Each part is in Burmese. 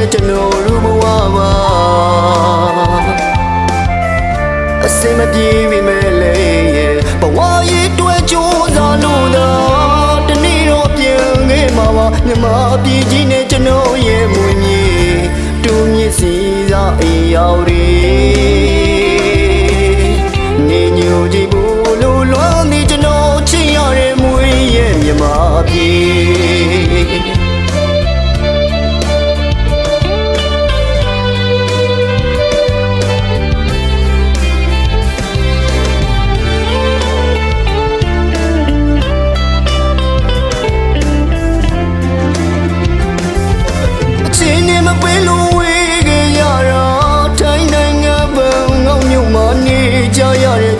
တဲ့ကျွန်တော်တို့ဘဝမှာအစင်မပြေပြီမဲ့လေဘဝရဲ့တွေ့ကြိုးစားလို့သာတနေ့တော့ပြန်ခဲ့မှာပါမြမပြည်ကြီးနဲ့ကျွန်တော်ရဲ့မွေမြေတူမြင့်စီစားအိမ်ရောက်ရီနေညိုကြည့်ဖို့လိုလွမ်းနေကျွန်တော်ချစ်ရတဲ့မွေရဲ့မြမပြည်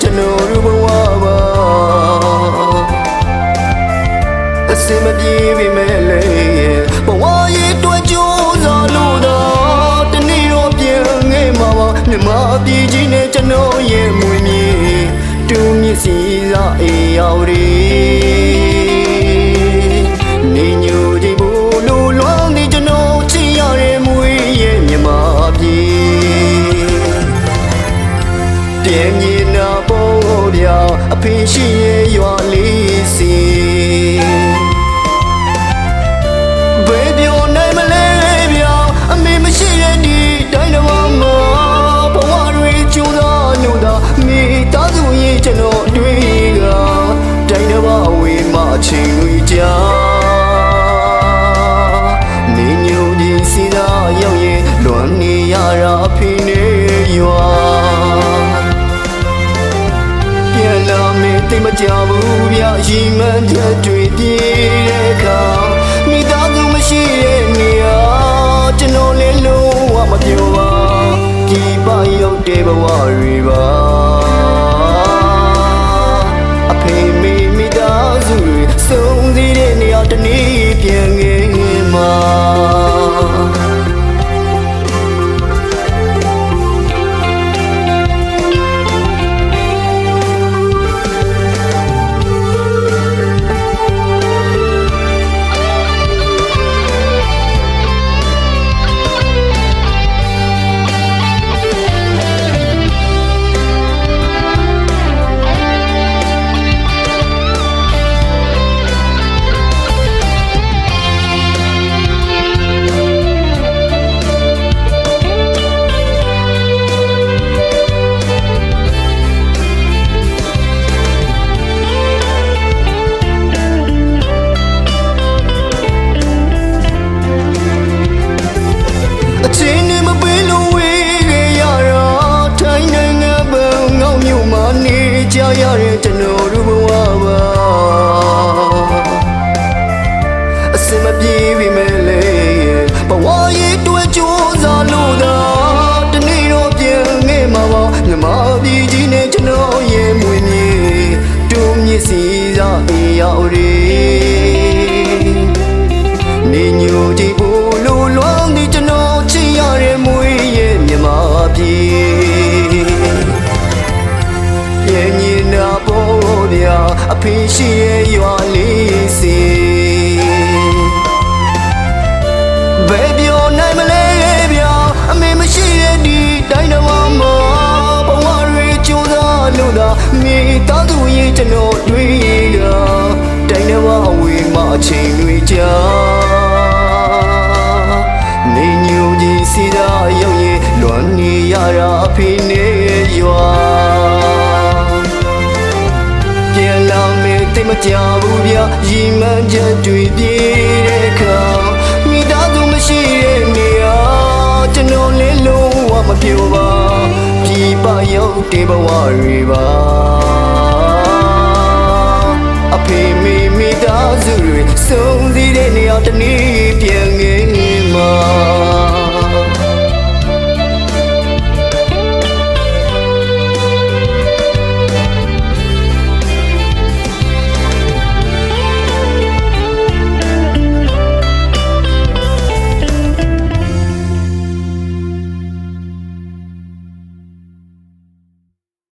ကျွန်တော်တို့ဘဝပါအစင်မပြေပြီမဲ့လေဘဝရဲ့တွေ့ကြိုးစားလို့သာတနေ့တော့ပြန်ခဲ့မှာပါမြမပြည်ကြီးနဲ့ကျွန်တော်ရဲ့မွေမြေတူမြင့်စီစားအိမ်ရောက်ရီနေညိုကြည့်ဖို့လိုလွမ်းနေကျွန်တော်ချစ်ရတဲ့မွေရဲ့မြမပြည်ပြန်မြင်နာပေါ်ပြအဖေရှိရဲ့ရွာလေးစီဘယ်ပြောနိုင်မလဲဗျာအမေမရှိတဲ့ဒီတိုင်းတော်မှာဘဝတွေကျိုးသားလို့သာမိသားစုရဲ့ကျွန်တော်တွေကတိုင်းတော်ဝေးမှအချိန်တွေကြာနေညိုဒီစီသာရောက်ရင်လွမ်းနေရတာအဖေနဲ့ရွာတိတ်မကြဘူးဗျာရီမန်းချက်တွေပြေးတဲ့အခါမိသားစုမရှိတဲ့နေရာကျွန်တော်လည်းလုံးဝမပြောပါဒီပါရောက်တဲ့ဘဝတွေပါအဖေမိမိသားစုတွေစုံစည်းတဲ့နေရာတနေ့ပြန်ခဲ့မှာကြားရတဲ့ကျွန်တော်တို့ဘဝပါအစင်မပြေပြီမဲ့လေဘဝရဲ့တွေ့ကြိုးစားလို့သာတနေ့တော့ပြန်ခဲ့မှာပါမြမပြည်ကြီးနဲ့ကျွန်တော်ရဲ့မွေမြေတူမြင့်စီစားအိမ်ရောက်ရီနေညိုကြည့်ဖို့လိုလွမ်းနေကျွန်တော်ချစ်ရတဲ့မွေရဲ့မြမပြည်ရဲ့ညနာပေါ်ပြအဖေရှိရဲ့ရွာလေးစီဘယ်ပြောနိုင်မလဲဗျာအမေမရှိတဲ့ဒီတိုင်းတော်မှာဘဝတွေကျိုးသားလို့သာမိသားစုရဲ့ကျွန်တော်တွေကတိုင်းတော်အဝေးမှအချိန်တွေကြာနေညိုကြီးစီသာရောက်ရင်လွမ်းနေရတာအဖေနဲ့ရွာတိတ်မကြဘူးဗျာရီမန်းချက်တွေပြေးတဲ့အခါမိသားစုမရှိတဲ့နေရာကျွန်တော်လည်းလုံးဝမပြောပါပြပရောက်တဲ့ဘဝတွေပါအဖေမိသားစုတွေစုံစည်းတဲ့နေရာတနေ့